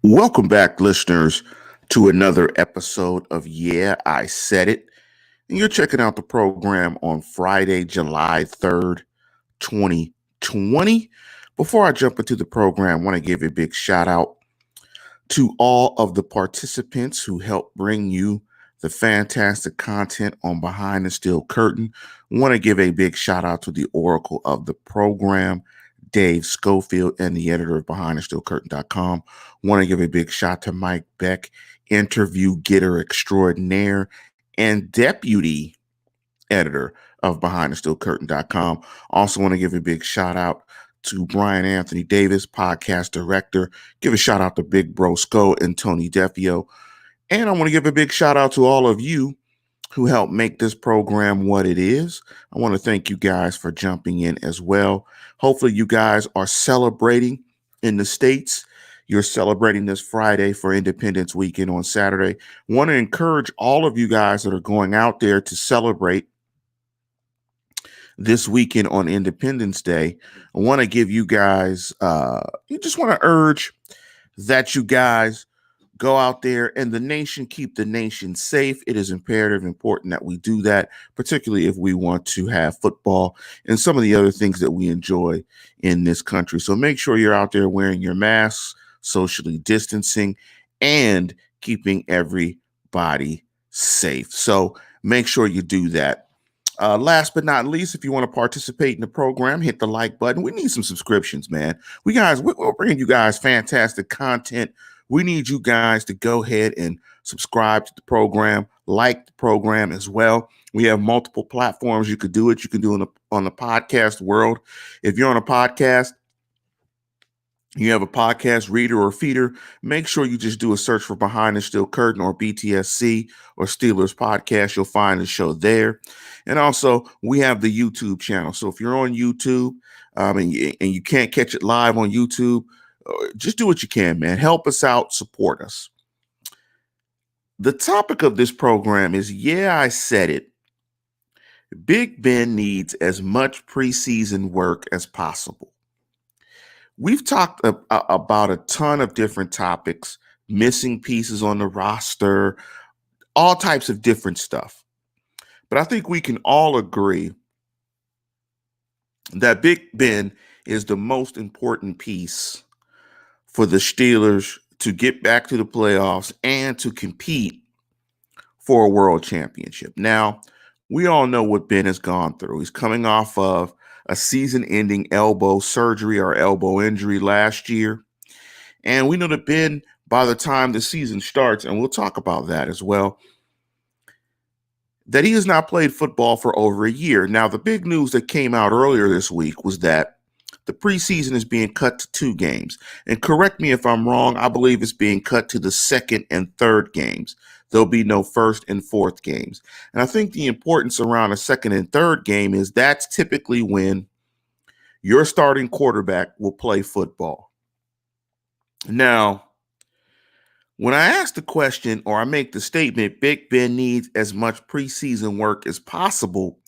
Welcome back, listeners, to another episode of Yeah, I Said It. And you're checking out the program on Friday, July 3rd, 2020. Before I jump into the program, I want to give a big shout out to all of the participants who helped bring you the fantastic content on Behind the Steel Curtain. I want to give a big shout out to the oracle of the program, Dave Schofield, and the editor of BehindTheSteelCurtain.com. Want to give a big shout to Mike Beck, interview getter extraordinaire and deputy editor of BehindTheSteelCurtain.com. Also want to give a big shout out to Brian Anthony Davis, podcast director. Give a shout out to Big Bro Sco and Tony Defio. And I want to give a big shout out to all of you who helped make this program what it is. I want to thank you guys for jumping in as well. Hopefully you guys are celebrating in the States. You're celebrating this Friday for Independence Weekend on Saturday. I want to encourage all of you guys that are going out there to celebrate this weekend on Independence Day. I want to give you guys, you just want to urge that you guys go out there and the nation, keep the nation safe. It is imperative, important that we do that, particularly if we want to have football and some of the other things that we enjoy in this country. So make sure you're out there wearing your masks, socially distancing, and keeping everybody safe. So make sure you do that. Last but not least, if you want to participate in the program, hit the like button. We need some subscriptions, man. We're bringing you guys fantastic content. We need you guys to go ahead and subscribe to the program, like the program as well. We have multiple platforms you could do it. You can do it on the podcast world. If you're on a podcast, you have a podcast reader or feeder, make sure you just do a search for Behind the Steel Curtain or BTSC or Steelers Podcast. You'll find the show there. And also, we have the YouTube channel. So if you're on YouTube and you can't catch it live on YouTube, just do what you can, man. Help us out. Support us. The topic of this program is, yeah, I said it. Big Ben needs as much preseason work as possible. We've talked about a ton of different topics, missing pieces on the roster, all types of different stuff. But I think we can all agree that Big Ben is the most important piece for the Steelers to get back to the playoffs and to compete for a world championship. Now, we all know what Ben has gone through. He's coming off of a season-ending elbow surgery or elbow injury last year. And we know that Ben, by the time the season starts, and we'll talk about that as well, that he has not played football for over a year. Now, the big news that came out earlier this week was that the preseason is being cut to 2 games. And correct me if I'm wrong, I believe it's being cut to the second and third games. There'll be no first and fourth games. And I think the importance around a second and third game is that's typically when your starting quarterback will play football. Now, when I ask the question or I make the statement, Big Ben needs as much preseason work as possible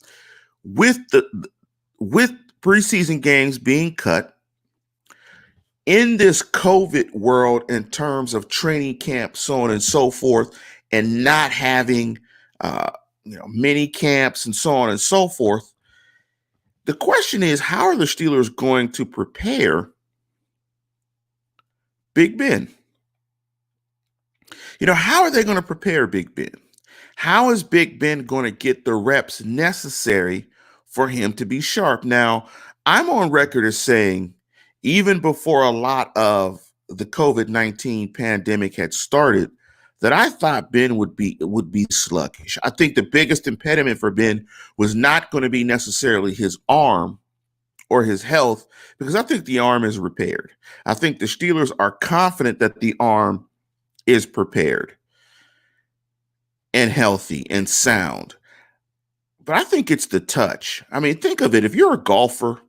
with preseason games being cut in this COVID world in terms of training camp, so on and so forth, and not having mini camps and so on and so forth. The question is, how are the Steelers going to prepare Big Ben? How are they going to prepare Big Ben? How is Big Ben going to get the reps necessary for him to be sharp? Now, I'm on record as saying, even before a lot of the COVID-19 pandemic had started, that I thought Ben would be sluggish. I think the biggest impediment for Ben was not going to be necessarily his arm or his health, because I think the arm is repaired. I think the Steelers are confident that the arm is prepared and healthy and sound. But I think it's the touch. I mean, think of it. If you're a golfer,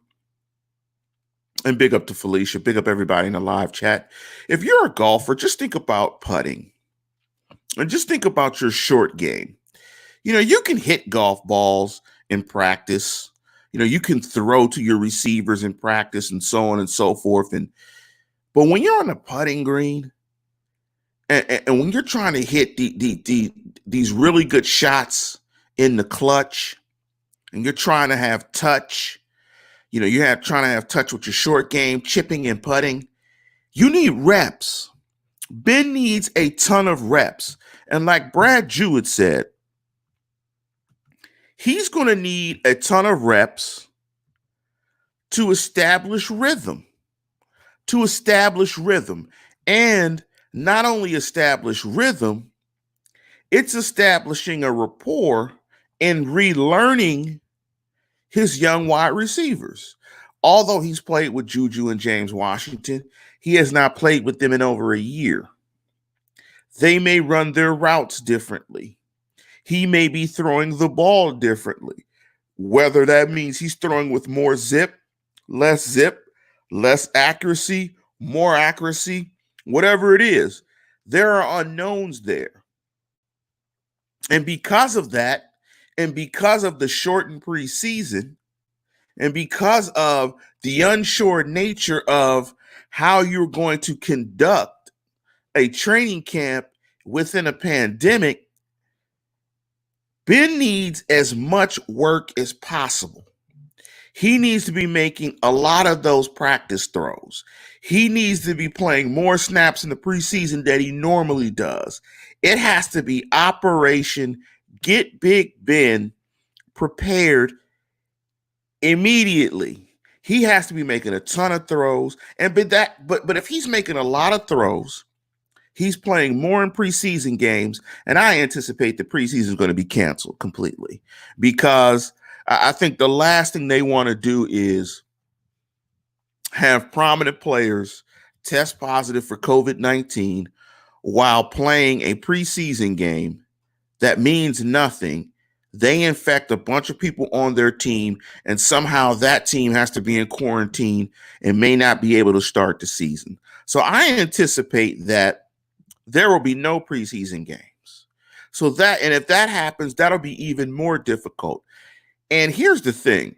and big up to Felicia, big up everybody in the live chat. If you're a golfer, just think about putting and just think about your short game. You can hit golf balls in practice. You can throw to your receivers in practice and so on and so forth. But when you're on the putting green, And when you're trying to hit these really good shots in the clutch, and you're trying to have touch, trying to have touch with your short game, chipping and putting, you need reps. Ben needs a ton of reps. And like Brad Jewett said, he's going to need a ton of reps to establish rhythm. And not only establish rhythm, it's establishing a rapport and relearning his young wide receivers. Although he's played with Juju and James Washington, he has not played with them in over a year. They may run their routes differently. He may be throwing the ball differently. Whether that means he's throwing with more zip, less accuracy, more accuracy, whatever it is, there are unknowns there. And because of that, and because of the shortened preseason, and because of the unsure nature of how you're going to conduct a training camp within a pandemic, Ben needs as much work as possible. He needs to be making a lot of those practice throws. He needs to be playing more snaps in the preseason than he normally does. It has to be Operation Get Big Ben prepared immediately. He has to be making a ton of throws. But if he's making a lot of throws, he's playing more in preseason games, and I anticipate the preseason is going to be canceled completely, because I think the last thing they want to do is have prominent players test positive for COVID-19 while playing a preseason game that means nothing. They infect a bunch of people on their team, and somehow that team has to be in quarantine and may not be able to start the season. So I anticipate that there will be no preseason games. And if that happens, that'll be even more difficult. And here's the thing.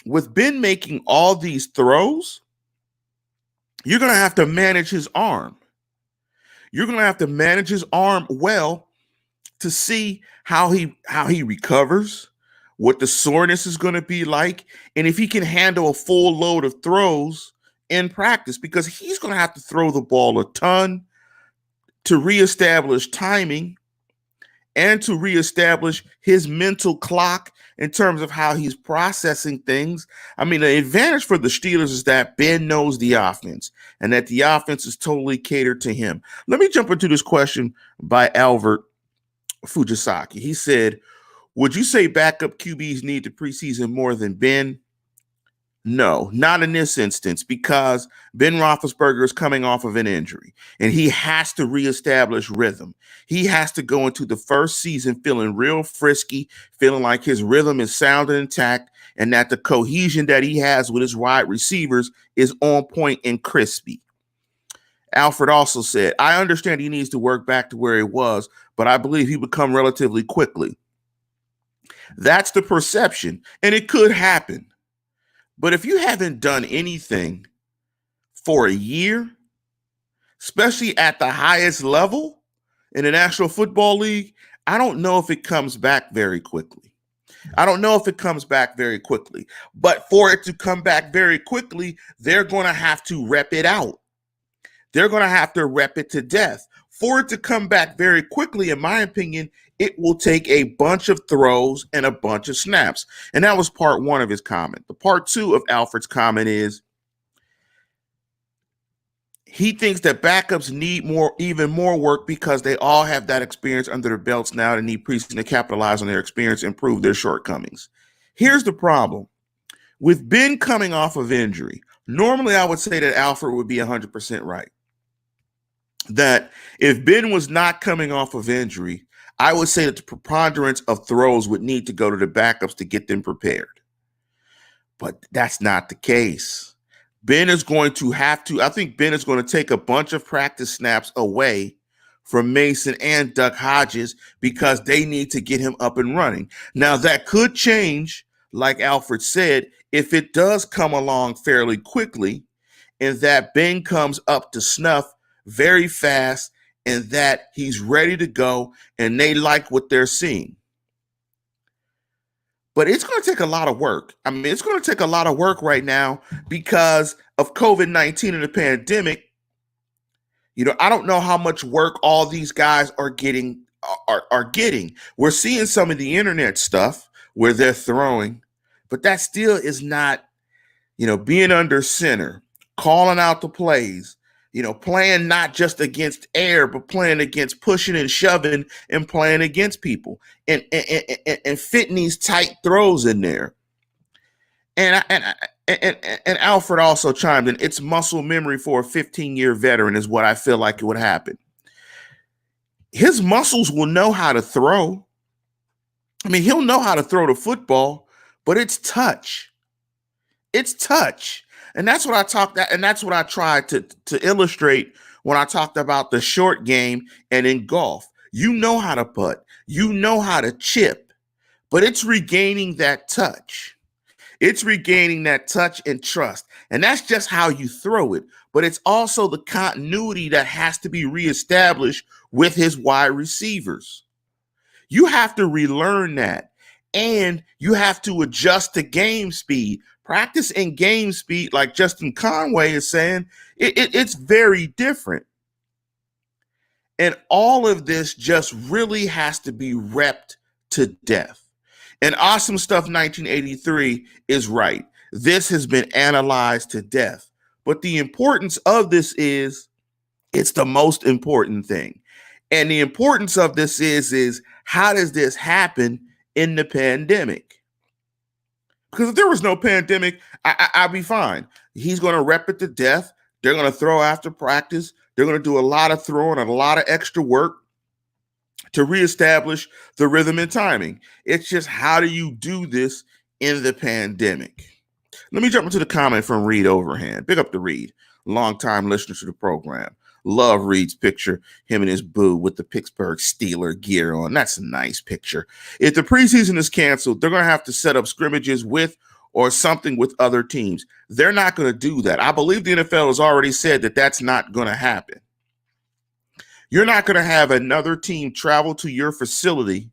With Ben making all these throws, you're going to have to manage his arm. You're going to have to manage his arm well to see how he recovers, what the soreness is going to be like, and if he can handle a full load of throws in practice, because he's going to have to throw the ball a ton to reestablish timing and to reestablish his mental clock in terms of how he's processing things. I mean, the advantage for the Steelers is that Ben knows the offense and that the offense is totally catered to him. Let me jump into this question by Alfred Fujisaki. He said, would you say backup QBs need the preseason more than Ben? No, not in this instance, because Ben Roethlisberger is coming off of an injury and he has to reestablish rhythm. He has to go into the first season feeling real frisky, feeling like his rhythm is sound and intact, and that the cohesion that he has with his wide receivers is on point and crispy. Alfred also said, I understand he needs to work back to where he was, but I believe he would come relatively quickly. That's the perception, and it could happen. But if you haven't done anything for a year, especially at the highest level in the National Football League, I don't know if it comes back very quickly. But for it to come back very quickly, they're going to have to rep it out. They're going to have to rep it to death. For it to come back very quickly, in my opinion, it will take a bunch of throws and a bunch of snaps. And that was part one of his comment. The part two of Alfred's comment is he thinks that backups need even more work because they all have that experience under their belts now and need preseason to capitalize on their experience and improve their shortcomings. Here's the problem. With Ben coming off of injury, normally I would say that Alfred would be 100% right. That if Ben was not coming off of injury, I would say that the preponderance of throws would need to go to the backups to get them prepared. But that's not the case. Ben is going to have to, I think Ben is going to take a bunch of practice snaps away from Mason and Duck Hodges because they need to get him up and running. Now, that could change, like Alfred said, if it does come along fairly quickly and that Ben comes up to snuff very fast and that he's ready to go and they like what they're seeing. But it's going to take a lot of work. I mean, it's going to take a lot of work right now because of COVID-19 and the pandemic. I don't know how much work all these guys are getting. We're seeing some of the internet stuff where they're throwing, but that still is not, being under center, calling out the plays, playing not just against air, but playing against pushing and shoving and playing against people and fitting these tight throws in there. And Alfred also chimed in, it's muscle memory for a 15-year veteran is what I feel like it would happen. His muscles will know how to throw. I mean, he'll know how to throw the football, but it's touch. It's touch. And that's what I tried to illustrate when I talked about the short game and in golf. You know how to putt. You know how to chip, but it's regaining that touch. It's regaining that touch and trust. And that's just how you throw it. But it's also the continuity that has to be reestablished with his wide receivers. You have to relearn that. And you have to adjust to game speed. Practice in game speed, like Justin Conway is saying, it's very different. And all of this just really has to be repped to death. And Awesome Stuff 1983 is right. This has been analyzed to death. But the importance of this is, it's the most important thing. And the importance of this is how does this happen in the pandemic? Because if there was no pandemic, I'd be fine. He's going to rep it to death. They're going to throw after practice. They're going to do a lot of throwing and a lot of extra work to reestablish the rhythm and timing. It's just, how do you do this in the pandemic? Let me jump into the comment from Reed Overhand. Big up to Reed, longtime listener to the program. Love Reed's picture, him and his boo with the Pittsburgh Steelers gear on. That's a nice picture. If the preseason is canceled, they're going to have to set up scrimmages with or something with other teams. They're not going to do that. I believe the NFL has already said that that's not going to happen. You're not going to have another team travel to your facility.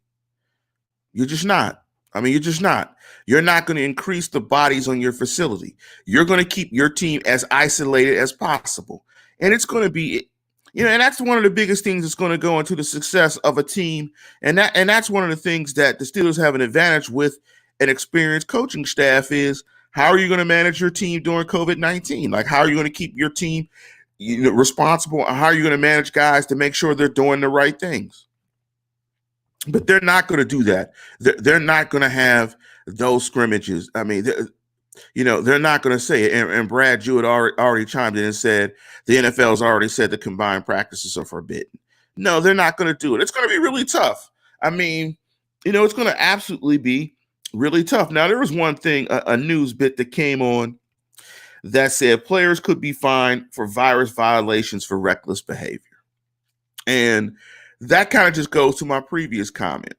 You're just not. You're just not. You're not going to increase the bodies on your facility. You're going to keep your team as isolated as possible. And it's going to be, and that's one of the biggest things that's going to go into the success of a team. And that's one of the things that the Steelers have an advantage with an experienced coaching staff is, how are you going to manage your team during COVID-19? Like, how are you going to keep your team responsible? How are you going to manage guys to make sure they're doing the right things? But they're not going to do that. They're not going to have those scrimmages. They're not going to say it. And Brad Jewett already chimed in and said the NFL has already said the combined practices are forbidden. No, they're not going to do it. It's going to be really tough. It's going to absolutely be really tough. Now, there was one thing, a news bit that came on that said players could be fined for virus violations for reckless behavior. And that kind of just goes to my previous comment.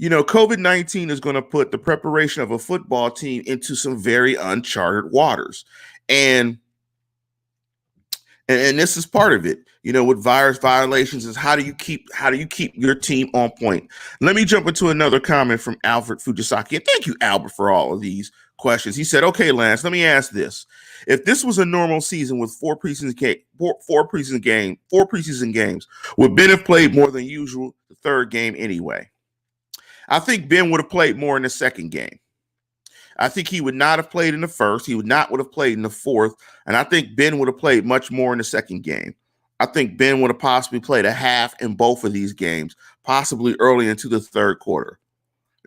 COVID-19 is going to put the preparation of a football team into some very uncharted waters. And this is part of it, with virus violations, is how do you keep your team on point? Let me jump into another comment from Alfred Fujisaki. And thank you, Albert, for all of these questions. He said, okay, Lance, let me ask this. If this was a normal season with four preseason games, would Ben have played more than usual the third game anyway? I think Ben would have played more in the second game. I think he would not have played in the first. He would have played in the fourth. And I think Ben would have played much more in the second game. I think Ben would have possibly played a half in both of these games, possibly early into the third quarter,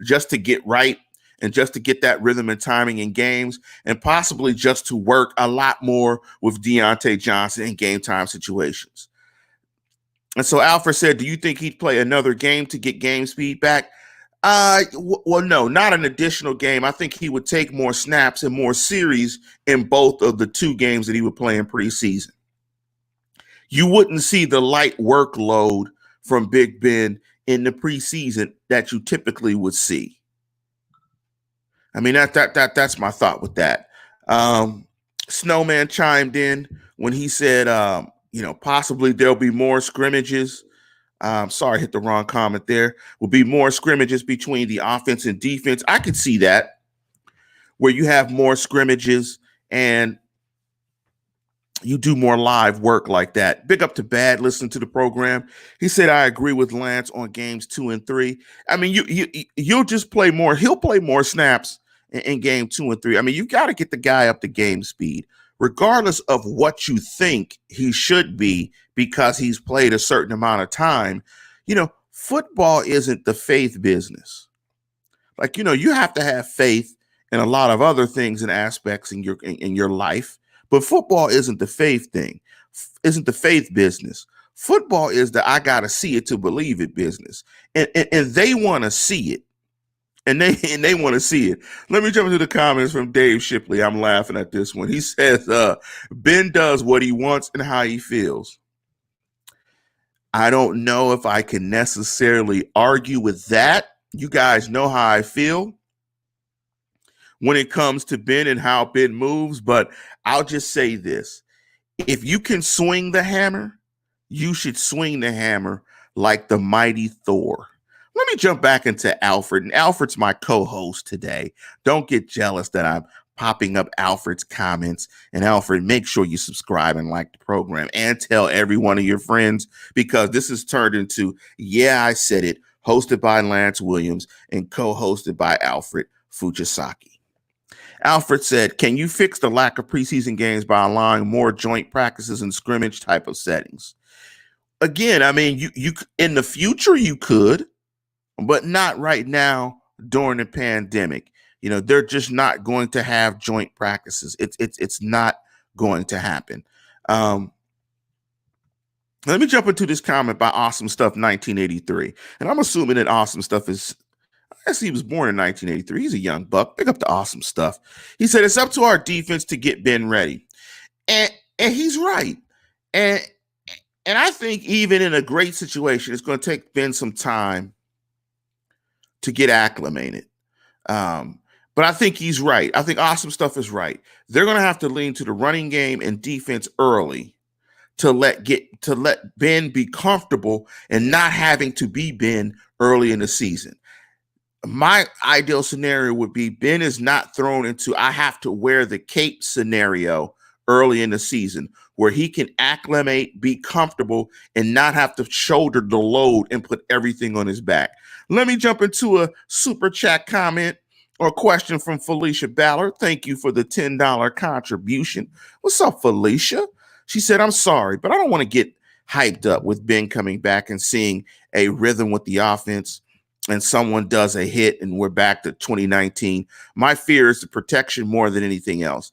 just to get right and just to get that rhythm and timing in games, and possibly just to work a lot more with Deontay Johnson in game time situations. And so Alfred said, do you think he'd play another game to get game speed back? Well, no, not an additional game. I think he would take more snaps and more series in both of the two games that he would play in preseason. You wouldn't see the light workload from Big Ben in the preseason that you typically would see. That's my thought with that. Snowman chimed in when he said Possibly there'll be more scrimmages. Sorry, hit the wrong comment there. Will be more scrimmages between the offense and defense. I could see that, where you have more scrimmages and you do more live work like that. Big up to Bad listening to the program. He said, I agree with Lance on games 2 and 3. I mean, you'll just play more. He'll play more snaps in game 2 and 3. I mean, you got to get the guy up to game speed, regardless of what you think he should be, because he's played a certain amount of time. Football isn't the faith business. Like, you have to have faith in a lot of other things and aspects in your life. But football isn't the faith thing, isn't the faith business. Football is the I got to see it to believe it business. And they want to see it. And they want to see it. Let me jump into the comments from Dave Shipley. I'm laughing at this one. He says, Ben does what he wants and how he feels. I don't know if I can necessarily argue with that. You guys know how I feel when it comes to Ben and how Ben moves, but I'll just say this. If you can swing the hammer, you should swing the hammer like the mighty Thor. Let me jump back into Alfred, and Alfred's my co-host today. Don't get jealous that I'm popping up Alfred's comments. And Alfred, make sure you subscribe and like the program and tell every one of your friends, because this has turned into, yeah, I said it, hosted by Lance Williams and co-hosted by Alfred Fujisaki. Alfred said, can you fix the lack of preseason games by allowing more joint practices and scrimmage type of settings? Again, I mean, you in the future you could, but not right now during the pandemic. They're just not going to have joint practices. It's not going to happen. Let me jump into this comment by Awesome Stuff 1983. And I'm assuming that Awesome Stuff is, I guess he was born in 1983. He's a young buck. Pick up the Awesome Stuff. He said, it's up to our defense to get Ben ready. And he's right. And I think even in a great situation, it's going to take Ben some time to get acclimated. But I think he's right. I think Awesome Stuff is right. They're going to have to lean to the running game and defense early to let Ben be comfortable and not having to be Ben early in the season. My ideal scenario would be Ben is not thrown into I have to wear the cape scenario early in the season, where he can acclimate, be comfortable, and not have to shoulder the load and put everything on his back. Let me jump into a super chat comment or question from Felicia Ballard. Thank you for the $10 contribution. What's up, Felicia? She said, I'm sorry, but I don't want to get hyped up with Ben coming back and seeing a rhythm with the offense and someone does a hit and we're back to 2019. My fear is the protection more than anything else.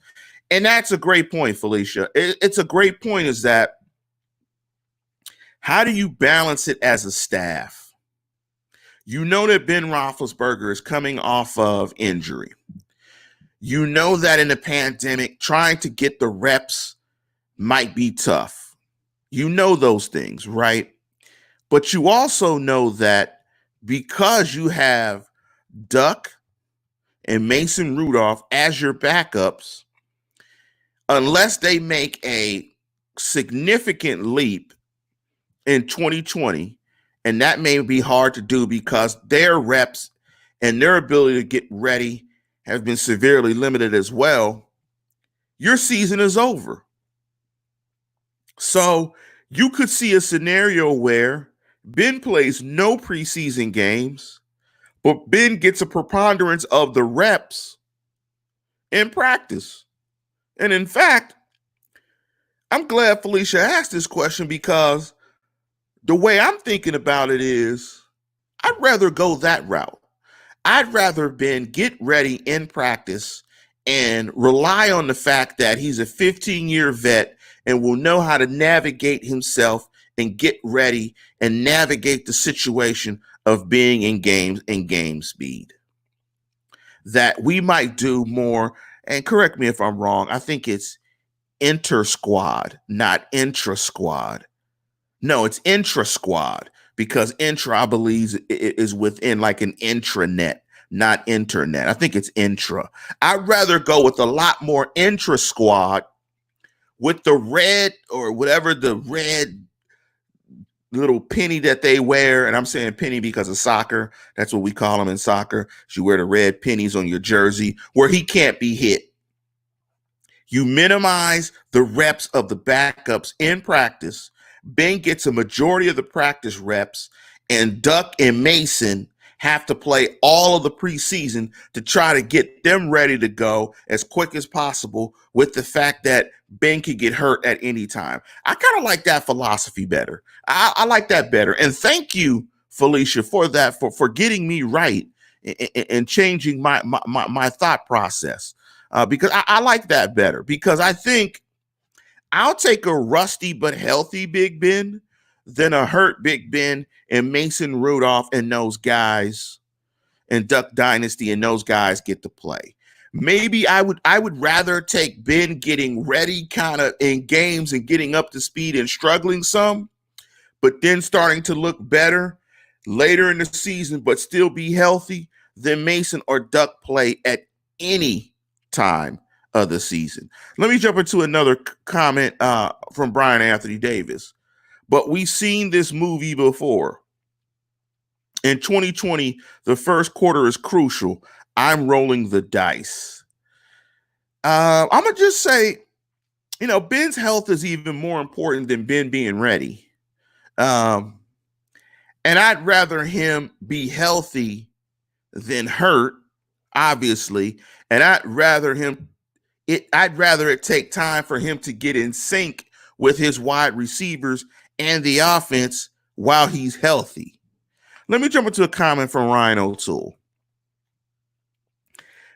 And that's a great point, Felicia. It's a great point, is that how do you balance it as a staff? You know that Ben Roethlisberger is coming off of injury. You know that in the pandemic, trying to get the reps might be tough. You know those things, right? But you also know that because you have Duck and Mason Rudolph as your backups, unless they make a significant leap in 2020, and that may be hard to do because their reps and their ability to get ready have been severely limited as well, your season is over. So you could see a scenario where Ben plays no preseason games, but Ben gets a preponderance of the reps in practice. And in fact, I'm glad Felicia asked this question, because the way I'm thinking about it is I'd rather go that route. I'd rather Ben get ready in practice and rely on the fact that he's a 15-year vet and will know how to navigate himself and get ready and navigate the situation of being in game speed. That we might do more, and correct me if I'm wrong, I think it's inter-squad, not intra-squad. No, it's intra-squad, because intra, I believe, is within like an intranet, not internet. I think it's intra. I'd rather go with a lot more intra-squad with the red or whatever the red little penny that they wear, and I'm saying penny because of soccer. That's what we call them in soccer. You wear the red pennies on your jersey where he can't be hit. You minimize the reps of the backups in practice. Ben gets a majority of the practice reps, and Duck and Mason have to play all of the preseason to try to get them ready to go as quick as possible, with the fact that Ben could get hurt at any time. I kind of like that philosophy better. I like that better. And thank you, Felicia, for that, for getting me right and changing my thought process. Because I like that better, because I think I'll take a rusty but healthy Big Ben than a hurt Big Ben and Mason Rudolph and those guys and Duck Dynasty and those guys get to play. Maybe I would rather take Ben getting ready kind of in games and getting up to speed and struggling some, but then starting to look better later in the season but still be healthy, than Mason or Duck play at any time of the season. Let me jump into another comment from Brian Anthony Davis. But we've seen this movie before. In 2020, the first quarter is crucial. I'm rolling the dice. I'm going to just say, Ben's health is even more important than Ben being ready. And I'd rather him be healthy than hurt, obviously. And I'd rather it take time for him to get in sync with his wide receivers and the offense while he's healthy. Let me jump into a comment from Ryan O'Toole.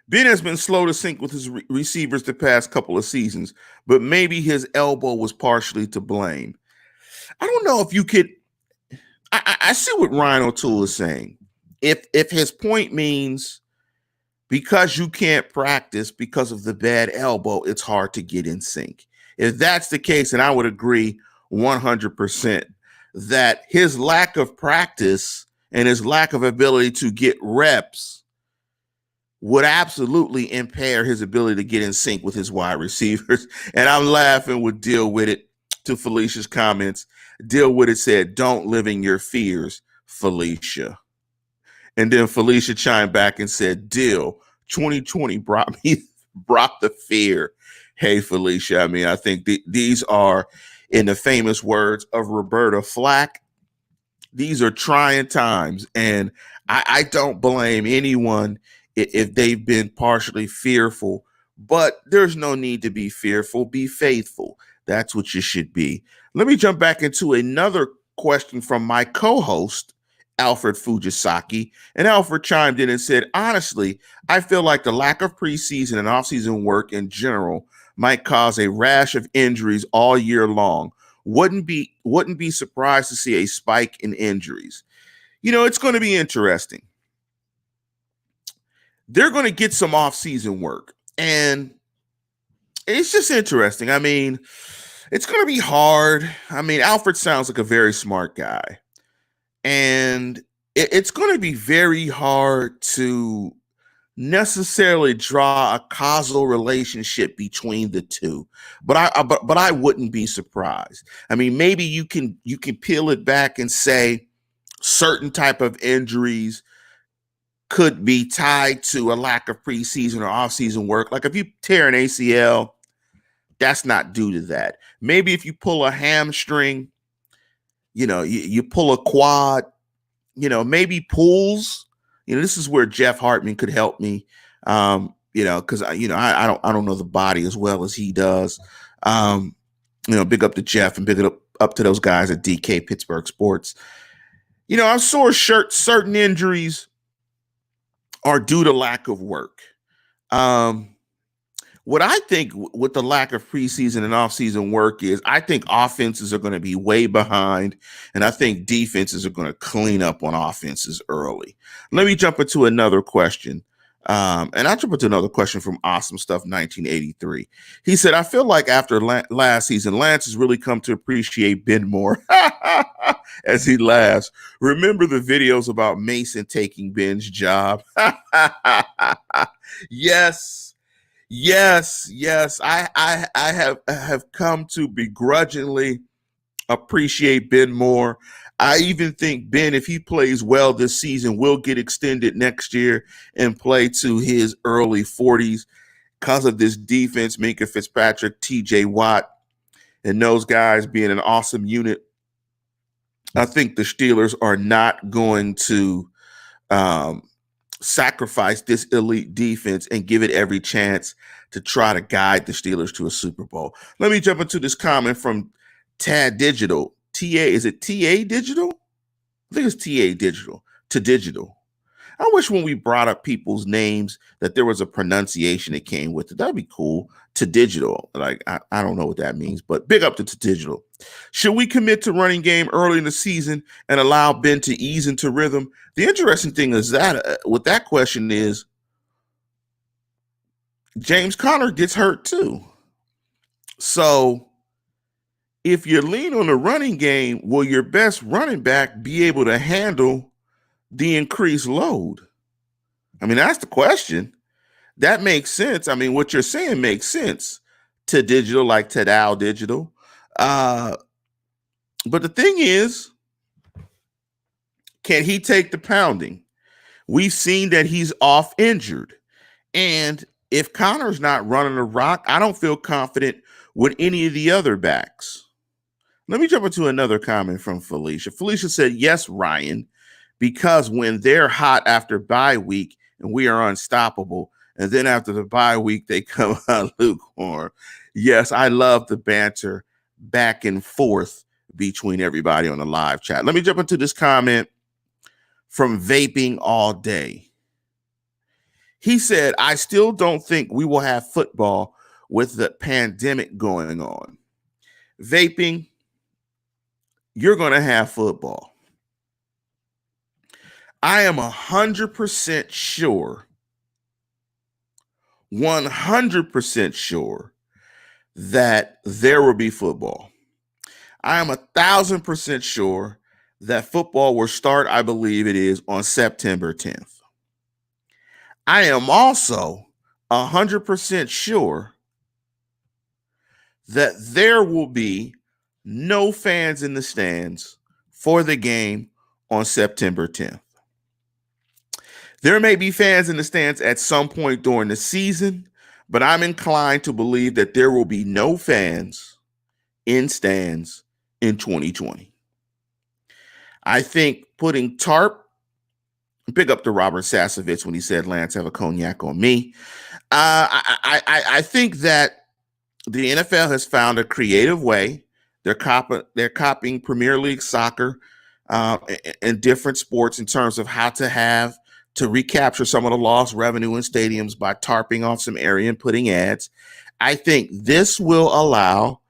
Ben has been slow to sync with his receivers the past couple of seasons, but maybe his elbow was partially to blame. I don't know if you could. I see what Ryan O'Toole is saying. If his point means because you can't practice because of the bad elbow, it's hard to get in sync. If that's the case, and I would agree 100% that his lack of practice and his lack of ability to get reps would absolutely impair his ability to get in sync with his wide receivers. And I'm laughing with Deal With It to Felicia's comments. Deal With It said, "Don't live in your fears, Felicia." And then Felicia chimed back and said, "Deal, 2020 brought the fear." Hey, Felicia, I mean, I think these are, in the famous words of Roberta Flack, these are trying times. And I don't blame anyone if they've been partially fearful, but there's no need to be fearful. Be faithful. That's what you should be. Let me jump back into another question from my co-host, Alfred Fujisaki. And Alfred chimed in and said, "Honestly, I feel like the lack of preseason and offseason work in general might cause a rash of injuries all year long. Wouldn't be surprised to see a spike in injuries." It's going to be interesting. They're going to get some offseason work, and it's just interesting. I mean, it's going to be hard. I mean, Alfred sounds like a very smart guy, and it's going to be very hard to necessarily draw a causal relationship between the two, but I wouldn't be surprised. I mean, maybe you can peel it back and say certain type of injuries could be tied to a lack of preseason or offseason work. Like if you tear an ACL, that's not due to that. Maybe if you pull a hamstring, you pull a quad, maybe pulls. This is where Jeff Hartman could help me, because I don't know the body as well as he does. Big up to Jeff and big up to those guys at DK Pittsburgh Sports. I'm sure certain injuries are due to lack of work. What I think with the lack of preseason and offseason work is I think offenses are going to be way behind, and I think defenses are going to clean up on offenses early. Let me jump into another question. And I'll jump into another question from Awesome Stuff 1983. He said, "I feel like after last season, Lance has really come to appreciate Ben more." As he laughs. "Remember the videos about Mason taking Ben's job?" Yes. Yes. I have come to begrudgingly appreciate Ben more. I even think Ben, if he plays well this season, will get extended next year and play to his early 40s because of this defense, Minka Fitzpatrick, TJ Watt, and those guys being an awesome unit. I think the Steelers are not going to um, sacrifice this elite defense and give it every chance to try to guide the Steelers to a Super Bowl. Let me jump into this comment from Tad Digital. Is it TA Digital? I think it's TA Digital to Digital. I wish when we brought up people's names that there was a pronunciation that came with it. That'd be cool. To Digital. Like, I don't know what that means, but big up to Digital. Should we commit to running game early in the season and allow Ben to ease into rhythm? The interesting thing is that with that question is James Conner gets hurt too. So if you lean on the running game, will your best running back be able to handle the increased load? I mean, that's the question. That makes sense. I mean, what you're saying makes sense to Digital, like Tadal Digital. But the thing is, can he take the pounding? We've seen that he's off injured. And if Connor's not running the rock, I don't feel confident with any of the other backs. Let me jump into another comment from Felicia. Felicia said, yes, Ryan, because when they're hot after bye week and we are unstoppable, and then after the bye week, they come out lukewarm. Yes, I love the banter back and forth between everybody on the live chat. Let me jump into this comment from Vaping All Day. He said, I still don't think we will have football with the pandemic going on. Vaping, you're going to have football. I am 100% sure, 100% sure that there will be football. I am 1,000% sure that football will start, I believe it is, on September 10th. I am also 100% sure that there will be no fans in the stands for the game on September 10th. There may be fans in the stands at some point during the season, but I'm inclined to believe that there will be no fans in stands in 2020. I think putting tarp, pick up to Robert Sasovitz when he said, Lance, have a cognac on me. I think that the NFL has found a creative way. They're copying Premier League soccer and different sports in terms of how to recapture some of the lost revenue in stadiums by tarping off some area and putting ads. I think this will allow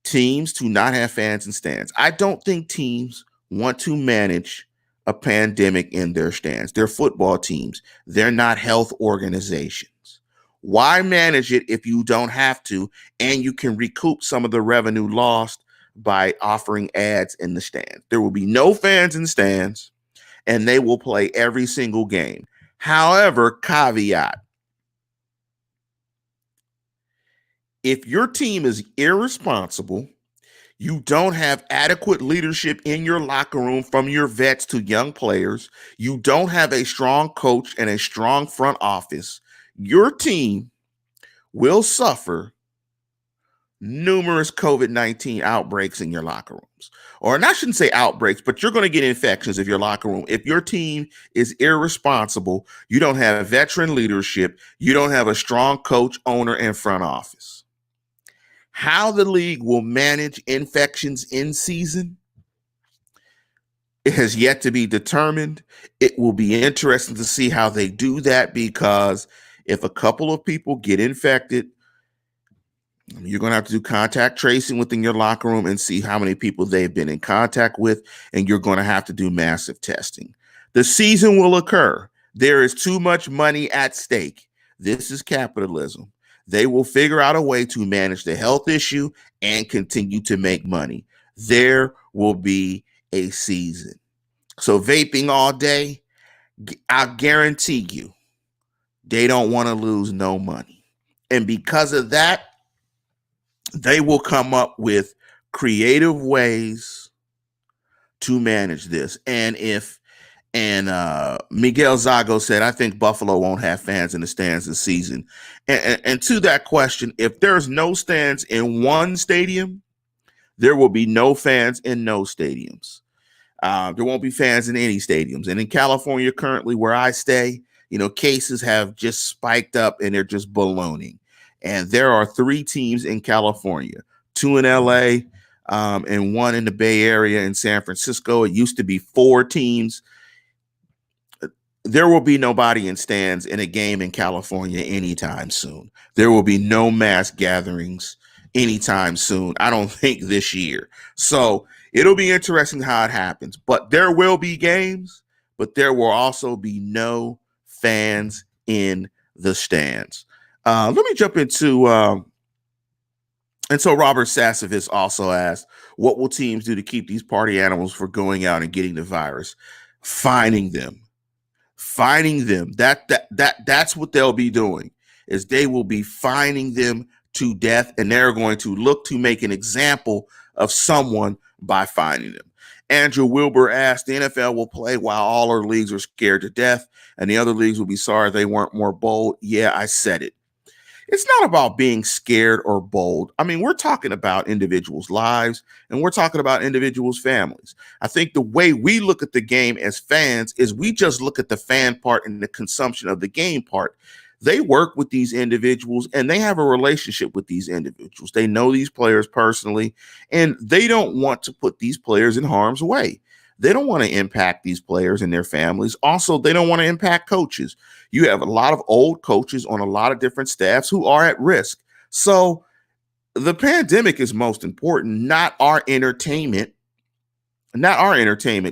teams to not have fans in stands. I don't think teams want to manage a pandemic in their stands. They're football teams. They're not health organizations. Why manage it if you don't have to and you can recoup some of the revenue lost by offering ads in the stands? There will be no fans in the stands and they will play every single game. However, caveat, if your team is irresponsible, you don't have adequate leadership in your locker room from your vets to young players, you don't have a strong coach and a strong front office, your team will suffer numerous COVID-19 outbreaks in your locker rooms. Or, and I shouldn't say outbreaks, but you're going to get infections if your locker room, if your team is irresponsible, you don't have veteran leadership, you don't have a strong coach, owner, and front office. How the league will manage infections in season, it has yet to be determined. It will be interesting to see how they do that, because if a couple of people get infected, you're going to have to do contact tracing within your locker room and see how many people they've been in contact with, and you're going to have to do massive testing. The season will occur. There is too much money at stake. This is capitalism. They will figure out a way to manage the health issue and continue to make money. There will be a season. So vaping all day, I guarantee you, They don't want to lose no money. And because of that, they will come up with creative ways to manage this. And Miguel Zago said, I think Buffalo won't have fans in the stands this season. And to that question, if there's no stands in one stadium, there will be no fans in no stadiums. There won't be fans in any stadiums. And in California, currently where I stay, cases have just spiked up and they're just ballooning. And there are 3 teams in California, 2 in LA, and 1 in the Bay Area in San Francisco. It used to be 4 teams. There will be nobody in stands in a game in California anytime soon. There will be no mass gatherings anytime soon. I don't think this year. So it'll be interesting how it happens. But there will be games, but there will also be no fans in the stands. Let me jump into and so Robert Sassovis also asked, what will teams do to keep these party animals from going out and getting the virus? Fining them. That's what they'll be doing, is they will be fining them to death, and they're going to look to make an example of someone by fining them. Andrew Wilbur asked, the NFL will play while all our leagues are scared to death, and the other leagues will be sorry they weren't more bold. Yeah, I said it. It's not about being scared or bold. I mean, we're talking about individuals' lives and we're talking about individuals' families. I think the way we look at the game as fans is we just look at the fan part and the consumption of the game part. They work with these individuals and they have a relationship with these individuals. They know these players personally, and they don't want to put these players in harm's way. They don't want to impact these players and their families. Also, they don't want to impact coaches. You have a lot of old coaches on a lot of different staffs who are at risk. So the pandemic is most important, not our entertainment.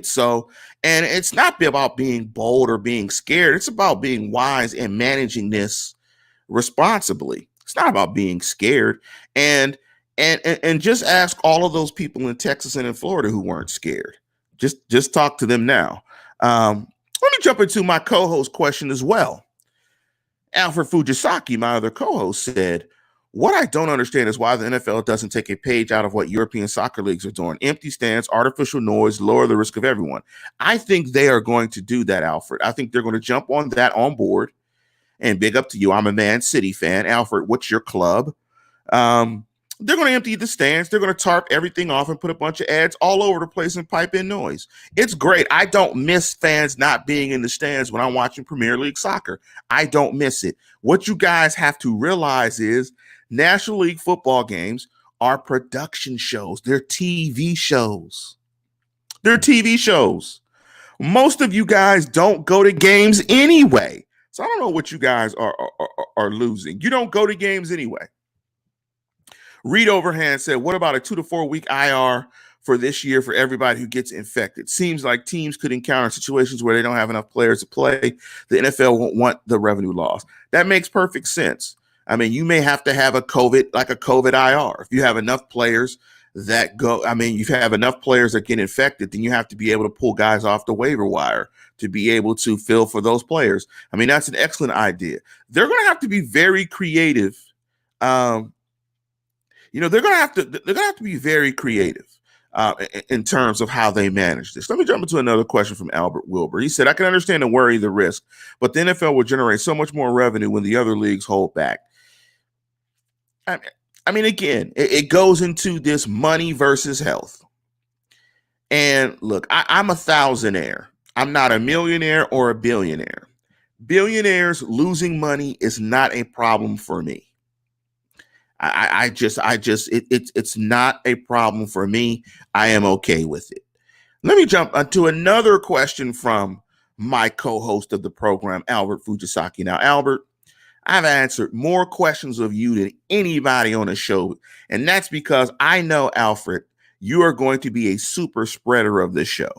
So, and it's not about being bold or being scared. It's about being wise and managing this responsibly. It's not about being scared. And just ask all of those people in Texas and in Florida who weren't scared. Just talk to them now. Let me jump into my co-host question as well. Alfred Fujisaki, my other co-host, said, what I don't understand is why the NFL doesn't take a page out of what European soccer leagues are doing. Empty stands, artificial noise, lower the risk of everyone. I think they are going to do that, Alfred. I think they're going to jump on that on board. And big up to you. I'm a Man City fan. Alfred, what's your club? They're going to empty the stands. They're going to tarp everything off and put a bunch of ads all over the place and pipe in noise. It's great. I don't miss fans not being in the stands when I'm watching Premier League soccer. I don't miss it. What you guys have to realize is National League football games are production shows. They're TV shows. Most of you guys don't go to games anyway. So I don't know what you guys are losing. You don't go to games anyway. Reed Overhand said, what about a 2 to 4 week IR for this year for everybody who gets infected? Seems like teams could encounter situations where they don't have enough players to play. The NFL won't want the revenue loss. That makes perfect sense. I mean, you may have to have a COVID IR. If you have enough players that you have enough players that get infected, then you have to be able to pull guys off the waiver wire to be able to fill for those players. I mean, that's an excellent idea. They're going to have to be very creative. They're going to have to be very creative in terms of how they manage this. Let me jump into another question from Albert Wilbur. He said, I can understand the worry, the risk, but the NFL will generate so much more revenue when the other leagues hold back. I mean, again, it goes into this money versus health. And look, I'm a thousandaire. I'm not a millionaire or a billionaire. Billionaires losing money is not a problem for me. It's not a problem for me. I am okay with it. Let me jump to another question from my co-host of the program, Albert Fujisaki. Now, Albert, I've answered more questions of you than anybody on the show. And that's because I know, Alfred, you are going to be a super spreader of this show.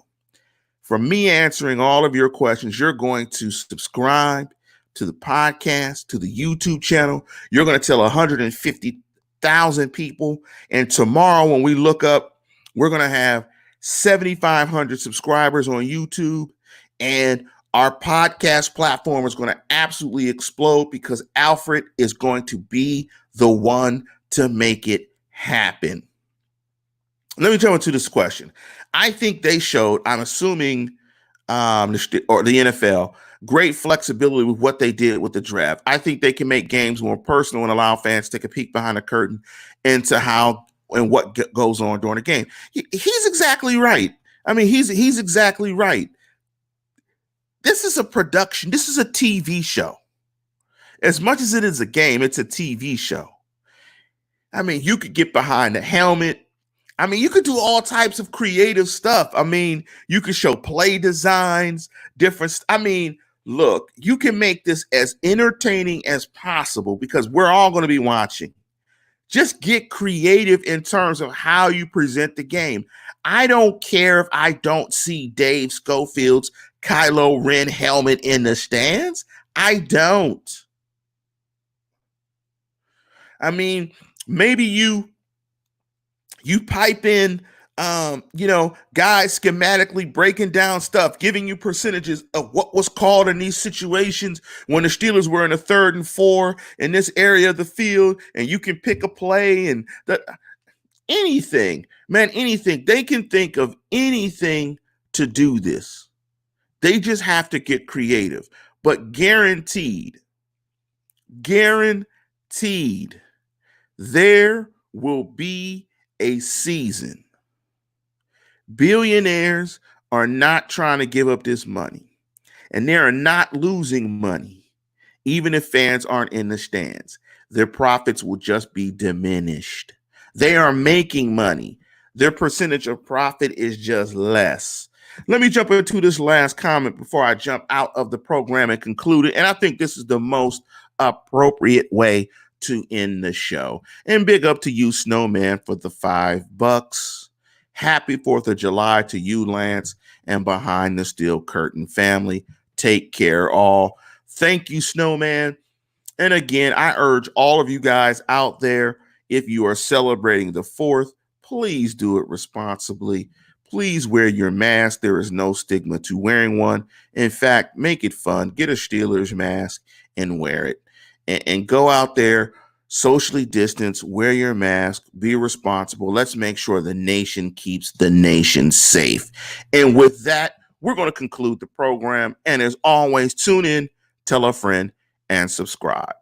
From me answering all of your questions, you're going to subscribe to the podcast, to the YouTube channel. You're going to tell 150,000 people. And tomorrow when we look up, we're going to have 7,500 subscribers on YouTube and Our podcast platform is going to absolutely explode because Alfred is going to be the one to make it happen. Let me jump into this question. I think they showed, I'm assuming, or the NFL, great flexibility with what they did with the draft. I think they can make games more personal and allow fans to take a peek behind the curtain into how and what goes on during the game. He's exactly right. I mean, he's exactly right. This is a production. This is a TV show. As much as it is a game, it's a TV show. I mean, you could get behind the helmet. I mean, you could do all types of creative stuff. I mean, you could show play designs, I mean, look, you can make this as entertaining as possible because we're all going to be watching. Just get creative in terms of how you present the game. I don't care if I don't see Dave Schofield's Kylo Ren helmet in the stands. I don't. I mean, maybe you pipe in, guys schematically breaking down stuff, giving you percentages of what was called in these situations when the Steelers were in a 3rd and 4 in this area of the field, and you can pick a play and anything, man, anything. They can think of anything to do this. They just have to get creative, but guaranteed, there will be a season. Billionaires are not trying to give up this money, and they are not losing money, even if fans aren't in the stands. Their profits will just be diminished. They are making money. Their percentage of profit is just less. Let me jump into this last comment before I jump out of the program and conclude it. And I think this is the most appropriate way to end the show. And big up to you, Snowman, for the $5. Happy 4th of July to you, Lance, and Behind the Steel Curtain family. Take care, all. Thank you, Snowman. And again, I urge all of you guys out there, if you are celebrating the 4th, please do it responsibly. Please wear your mask. There is no stigma to wearing one. In fact, make it fun. Get a Steelers mask and wear it. And go out there, socially distance, wear your mask, be responsible. Let's make sure the nation keeps the nation safe. And with that, we're going to conclude the program. And as always, tune in, tell a friend, and subscribe.